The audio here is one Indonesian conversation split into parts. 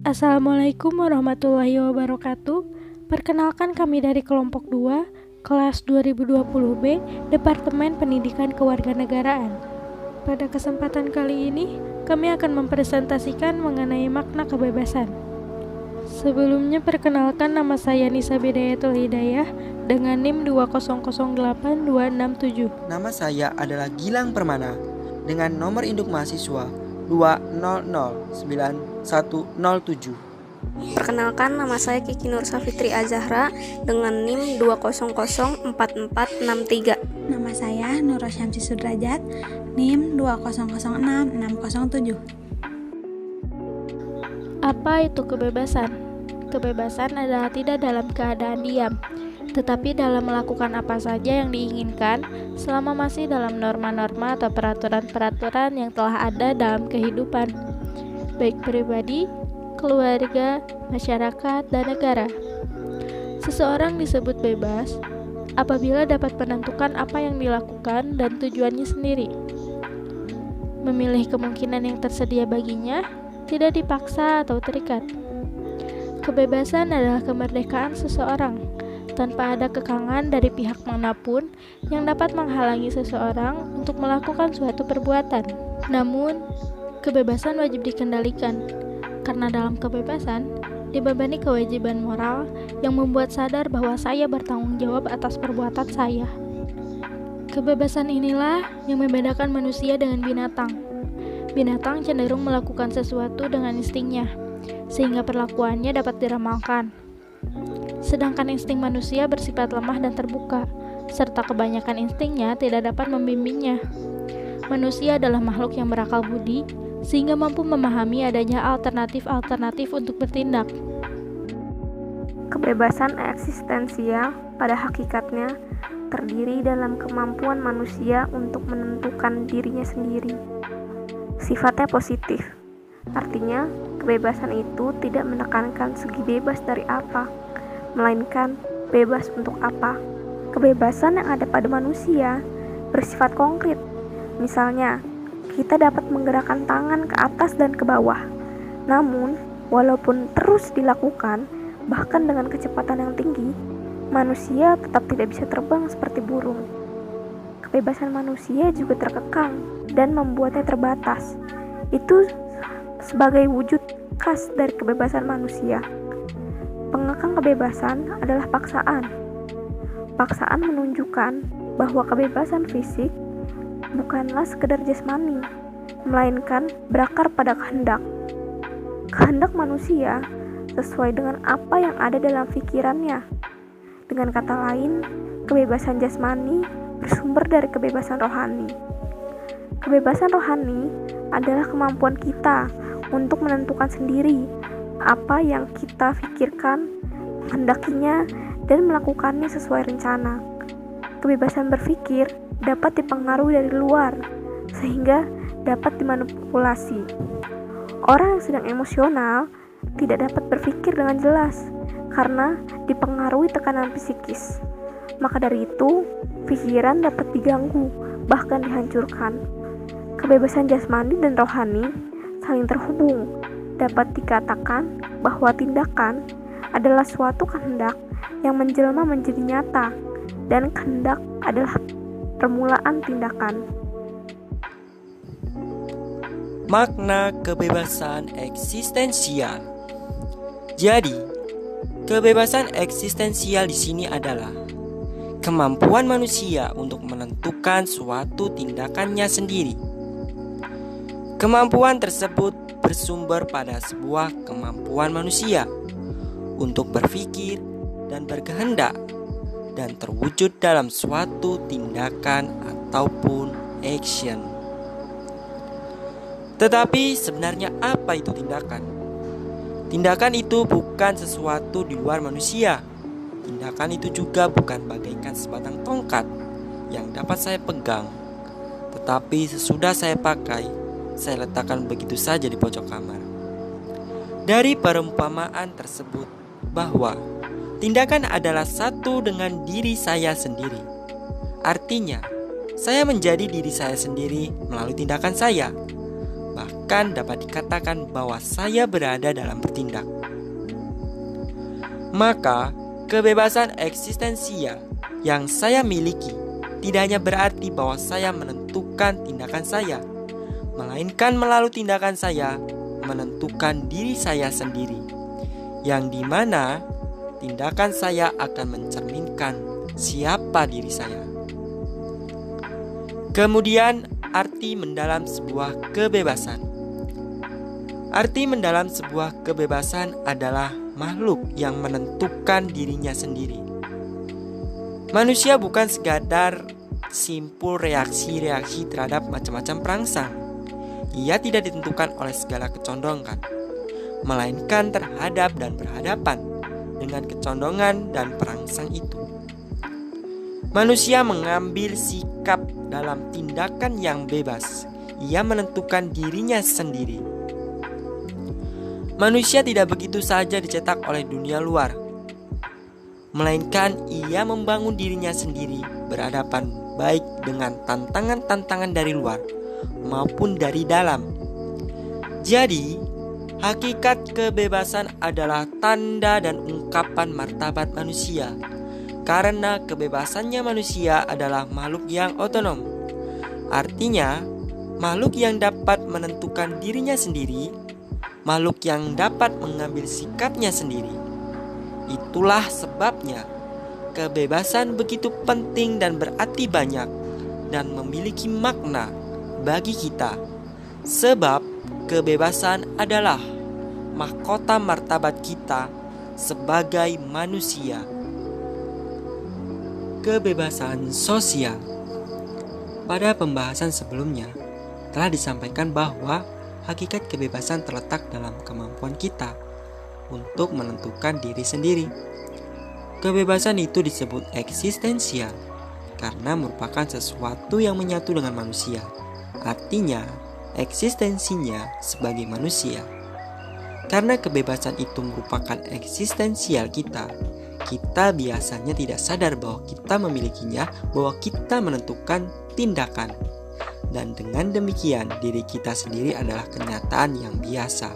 Assalamualaikum warahmatullahi wabarakatuh. Perkenalkan kami dari kelompok 2, kelas 2020B, Departemen Pendidikan Kewarganegaraan. Pada kesempatan kali ini, kami akan mempresentasikan mengenai makna kebebasan. Sebelumnya perkenalkan, nama saya Nisa Bidayatul Hidayah dengan NIM 2008267. Nama saya adalah Gilang Permana dengan nomor induk mahasiswa 2009107. Perkenalkan, nama saya Kiki Nur Safitri Azahra dengan NIM 2004463. Nama saya Nurul Syamsi Sudrajat, NIM 2006607. Apa itu kebebasan? Kebebasan adalah tidak dalam keadaan diam, tetapi dalam melakukan apa saja yang diinginkan selama masih dalam norma-norma atau peraturan-peraturan yang telah ada dalam kehidupan, baik pribadi, keluarga, masyarakat, dan negara. Seseorang disebut bebas apabila dapat menentukan apa yang dilakukan dan tujuannya sendiri, memilih kemungkinan yang tersedia baginya, tidak dipaksa atau terikat. Kebebasan adalah kemerdekaan seseorang tanpa ada kekangan dari pihak manapun yang dapat menghalangi seseorang untuk melakukan suatu perbuatan. Namun, kebebasan wajib dikendalikan, karena dalam kebebasan dibebani kewajiban moral yang membuat sadar bahwa saya bertanggung jawab atas perbuatan saya. Kebebasan inilah yang membedakan manusia dengan binatang. Binatang cenderung melakukan sesuatu dengan instingnya, sehingga perlakuannya dapat diramalkan. Sedangkan insting manusia bersifat lemah dan terbuka, serta kebanyakan instingnya tidak dapat membimbingnya. Manusia adalah makhluk yang berakal budi, sehingga mampu memahami adanya alternatif-alternatif untuk bertindak. Kebebasan eksistensial pada hakikatnya terdiri dalam kemampuan manusia untuk menentukan dirinya sendiri. Sifatnya positif, artinya kebebasan itu tidak menekankan segi bebas dari apa, melainkan bebas untuk apa. Kebebasan yang ada pada manusia bersifat konkret. Misalnya, kita dapat menggerakkan tangan ke atas dan ke bawah. Namun, walaupun terus dilakukan, bahkan dengan kecepatan yang tinggi, manusia tetap tidak bisa terbang seperti burung. Kebebasan manusia juga terkekang dan membuatnya terbatas. Itu sebagai wujud khas dari kebebasan manusia. Pengekang kebebasan adalah paksaan. Paksaan menunjukkan bahwa kebebasan fisik bukanlah sekedar jasmani, melainkan berakar pada kehendak. Kehendak manusia sesuai dengan apa yang ada dalam pikirannya. Dengan kata lain, kebebasan jasmani bersumber dari kebebasan rohani. Kebebasan rohani adalah kemampuan kita untuk menentukan sendiri apa yang kita pikirkan, menghendakinya, dan melakukannya sesuai rencana. Kebebasan berpikir dapat dipengaruhi dari luar, sehingga dapat dimanipulasi. Orang yang sedang emosional tidak dapat berpikir dengan jelas, karena dipengaruhi tekanan psikis. Maka dari itu, pikiran dapat diganggu, bahkan dihancurkan. Kebebasan jasmani dan rohani saling terhubung. Dapat dikatakan bahwa tindakan adalah suatu kehendak yang menjelma menjadi nyata, dan kehendak adalah permulaan tindakan. Makna kebebasan eksistensial. Jadi, kebebasan eksistensial di sini adalah kemampuan manusia untuk menentukan suatu tindakannya sendiri. Kemampuan tersebut bersumber pada sebuah kemampuan manusia untuk berpikir dan berkehendak, dan terwujud dalam suatu tindakan ataupun action. Tetapi sebenarnya apa itu tindakan? Tindakan itu bukan sesuatu di luar manusia. Tindakan itu juga bukan bagaikan sebatang tongkat yang dapat saya pegang, tetapi sesudah saya pakai, saya letakkan begitu saja di pojok kamar. Dari perumpamaan tersebut bahwa tindakan adalah satu dengan diri saya sendiri. Artinya, saya menjadi diri saya sendiri melalui tindakan saya. Bahkan melainkan dapat dikatakan bahwa saya berada dalam bertindak. Maka, kebebasan eksistensial yang saya miliki tidak hanya berarti bahwa saya menentukan tindakan saya, melainkan melalui tindakan saya menentukan diri saya sendiri, yang dimana tindakan saya akan mencerminkan siapa diri saya. Kemudian, arti mendalam sebuah kebebasan. Arti mendalam sebuah kebebasan adalah makhluk yang menentukan dirinya sendiri. Manusia bukan sekadar simpul reaksi-reaksi terhadap macam-macam perangsang. Ia tidak ditentukan oleh segala kecondongan, melainkan terhadap dan berhadapan dengan kecondongan dan perangsang itu. Manusia mengambil sikap dalam tindakan yang bebas. Ia menentukan dirinya sendiri. Manusia tidak begitu saja dicetak oleh dunia luar, melainkan ia membangun dirinya sendiri berhadapan baik dengan tantangan-tantangan dari luar maupun dari dalam. Jadi, hakikat kebebasan adalah tanda dan ungkapan martabat manusia, karena kebebasannya manusia adalah makhluk yang otonom. Artinya, makhluk yang dapat menentukan dirinya sendiri, makhluk yang dapat mengambil sikapnya sendiri. Itulah sebabnya kebebasan begitu penting dan berarti banyak dan memiliki makna bagi kita. Sebab kebebasan adalah mahkota martabat kita sebagai manusia. Kebebasan sosial. Pada pembahasan sebelumnya telah disampaikan bahwa hakikat kebebasan terletak dalam kemampuan kita untuk menentukan diri sendiri. Kebebasan itu disebut eksistensial karena merupakan sesuatu yang menyatu dengan manusia. Artinya, eksistensinya sebagai manusia. Karena kebebasan itu merupakan eksistensial kita biasanya tidak sadar bahwa kita memilikinya, bahwa kita menentukan tindakan. Dan dengan demikian, diri kita sendiri adalah kenyataan yang biasa.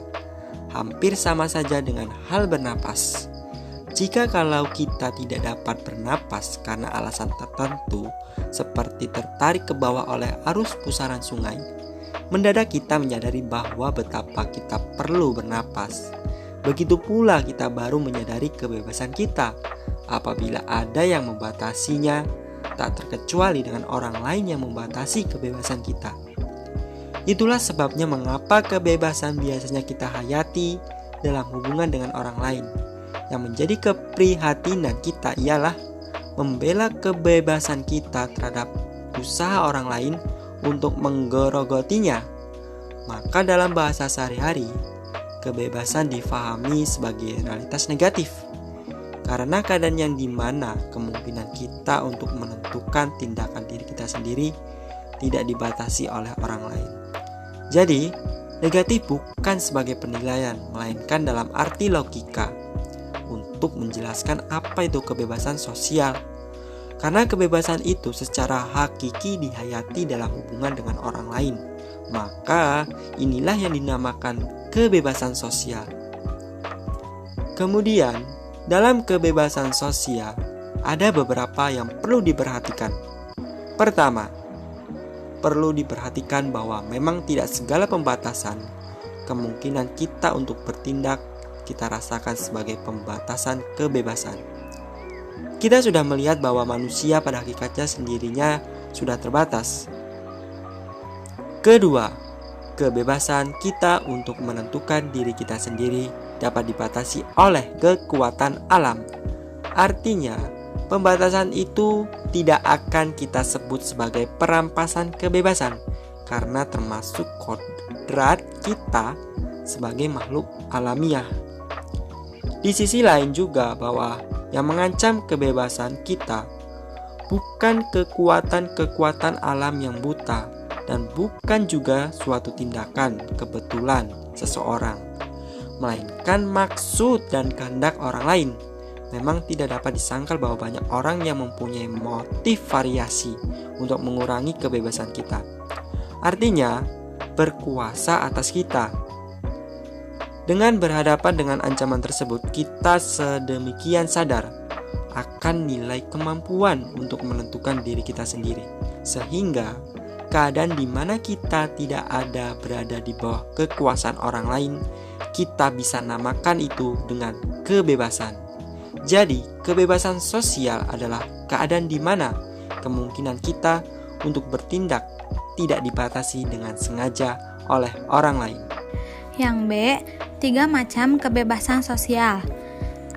Hampir sama saja dengan hal bernapas. Jika kalau kita tidak dapat bernapas karena alasan tertentu, seperti tertarik ke bawah oleh arus pusaran sungai, mendadak kita menyadari bahwa betapa kita perlu bernapas. Begitu pula kita baru menyadari kebebasan kita apabila ada yang membatasinya, tak terkecuali dengan orang lain yang membatasi kebebasan kita. Itulah sebabnya mengapa kebebasan biasanya kita hayati dalam hubungan dengan orang lain. Yang menjadi keprihatinan kita ialah membela kebebasan kita terhadap usaha orang lain untuk menggerogotinya. Maka dalam bahasa sehari-hari, kebebasan difahami sebagai realitas negatif. Karena keadaan yang dimana kemungkinan kita untuk menentukan tindakan diri kita sendiri tidak dibatasi oleh orang lain. Jadi, negatif bukan sebagai penilaian, melainkan dalam arti logika untuk menjelaskan apa itu kebebasan sosial. Karena kebebasan itu secara hakiki dihayati dalam hubungan dengan orang lain, maka inilah yang dinamakan kebebasan sosial. Kemudian, dalam kebebasan sosial, ada beberapa yang perlu diperhatikan. Pertama, perlu diperhatikan bahwa memang tidak segala pembatasan kemungkinan kita untuk bertindak kita rasakan sebagai pembatasan kebebasan. Kita sudah melihat bahwa manusia pada hakikatnya sendirinya sudah terbatas. Kedua, kebebasan kita untuk menentukan diri kita sendiri dapat dibatasi oleh kekuatan alam. Artinya, pembatasan itu tidak akan kita sebut sebagai perampasan kebebasan karena termasuk kodrat kita sebagai makhluk alamiah. Di sisi lain juga bahwa yang mengancam kebebasan kita bukan kekuatan-kekuatan alam yang buta dan bukan juga suatu tindakan kebetulan seseorang, melainkan maksud dan kehendak orang lain. Memang tidak dapat disangkal bahwa banyak orang yang mempunyai motif variasi untuk mengurangi kebebasan kita. Artinya, berkuasa atas kita. Dengan berhadapan dengan ancaman tersebut, kita sedemikian sadar akan nilai kemampuan untuk menentukan diri kita sendiri, sehingga keadaan di mana kita tidak ada berada di bawah kekuasaan orang lain, kita bisa namakan itu dengan kebebasan. Jadi, kebebasan sosial adalah keadaan di mana kemungkinan kita untuk bertindak tidak dibatasi dengan sengaja oleh orang lain. Yang B, 3 macam kebebasan sosial.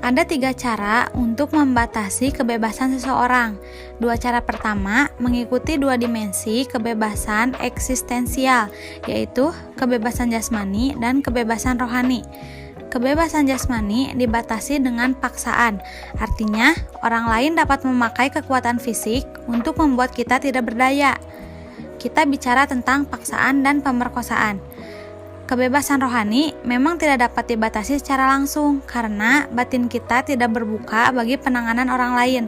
Ada 3 cara untuk membatasi kebebasan seseorang. 2 cara pertama mengikuti 2 dimensi kebebasan eksistensial, yaitu kebebasan jasmani dan kebebasan rohani. Kebebasan jasmani dibatasi dengan paksaan, artinya orang lain dapat memakai kekuatan fisik untuk membuat kita tidak berdaya. Kita bicara tentang paksaan dan pemerkosaan. Kebebasan rohani memang tidak dapat dibatasi secara langsung karena batin kita tidak berbuka bagi penanganan orang lain.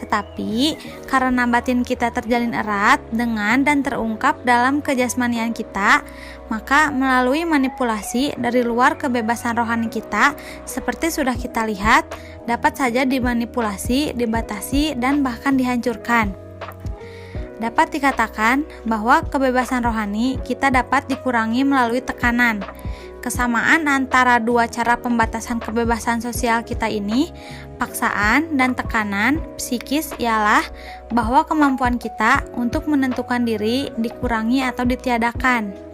Tetapi karena batin kita terjalin erat dengan dan terungkap dalam kejasmanian kita, maka melalui manipulasi dari luar kebebasan rohani kita, seperti sudah kita lihat, dapat saja dimanipulasi, dibatasi, dan bahkan dihancurkan. Dapat dikatakan bahwa kebebasan rohani kita dapat dikurangi melalui tekanan. Kesamaan antara 2 cara pembatasan kebebasan sosial kita ini, paksaan dan tekanan psikis, ialah bahwa kemampuan kita untuk menentukan diri dikurangi atau ditiadakan.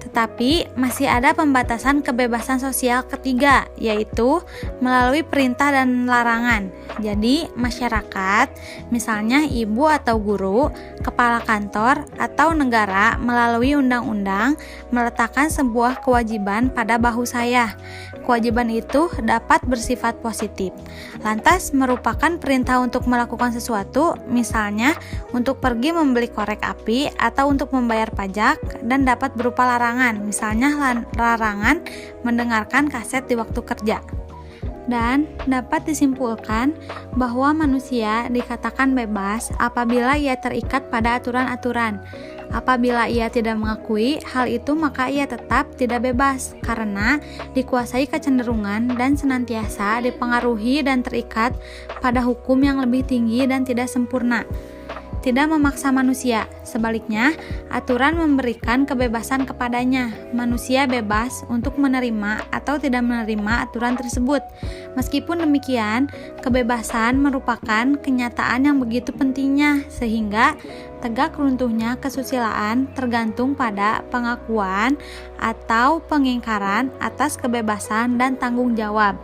Tetapi masih ada pembatasan kebebasan sosial ketiga, yaitu melalui perintah dan larangan. Jadi masyarakat, misalnya ibu atau guru, kepala kantor, atau negara melalui undang-undang meletakkan sebuah kewajiban pada bahu saya. Kewajiban itu dapat bersifat positif, lantas merupakan perintah untuk melakukan sesuatu, misalnya untuk pergi membeli korek api atau untuk membayar pajak, dan dapat berupa larangan, misalnya larangan mendengarkan kaset di waktu kerja. Dan dapat disimpulkan bahwa manusia dikatakan bebas apabila ia terikat pada aturan-aturan. Apabila ia tidak mengakui hal itu, maka ia tetap tidak bebas karena dikuasai kecenderungan dan senantiasa dipengaruhi dan terikat pada hukum yang lebih tinggi dan tidak sempurna. Tidak memaksa manusia, sebaliknya aturan memberikan kebebasan kepadanya. Manusia bebas untuk menerima atau tidak menerima aturan tersebut. Meskipun demikian, kebebasan merupakan kenyataan yang begitu pentingnya, sehingga tegak runtuhnya kesusilaan tergantung pada pengakuan atau pengingkaran atas kebebasan dan tanggung jawab.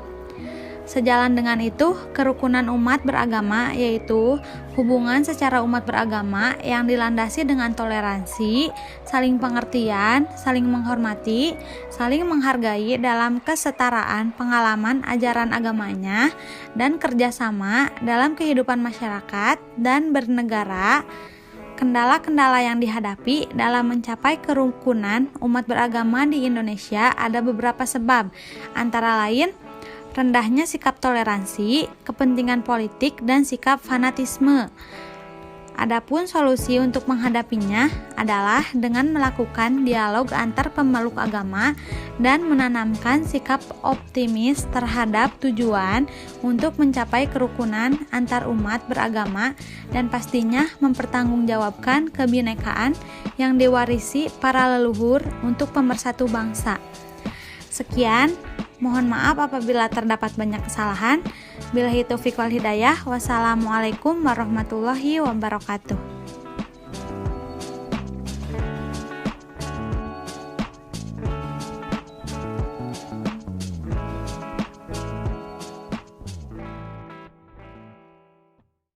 Sejalan dengan itu, kerukunan umat beragama, yaitu hubungan secara umat beragama yang dilandasi dengan toleransi, saling pengertian, saling menghormati, saling menghargai dalam kesetaraan pengalaman ajaran agamanya, dan kerjasama dalam kehidupan masyarakat dan bernegara. Kendala-kendala yang dihadapi dalam mencapai kerukunan umat beragama di Indonesia ada beberapa sebab, antara lain rendahnya sikap toleransi, kepentingan politik, dan sikap fanatisme. Adapun solusi untuk menghadapinya adalah dengan melakukan dialog antar pemeluk agama dan menanamkan sikap optimis terhadap tujuan untuk mencapai kerukunan antar umat beragama dan pastinya mempertanggungjawabkan kebinekaan yang diwarisi para leluhur untuk pemersatu bangsa. Sekian. Mohon maaf apabila terdapat banyak kesalahan. Billahi taufiq wal hidayah. Wassalamualaikum warahmatullahi wabarakatuh.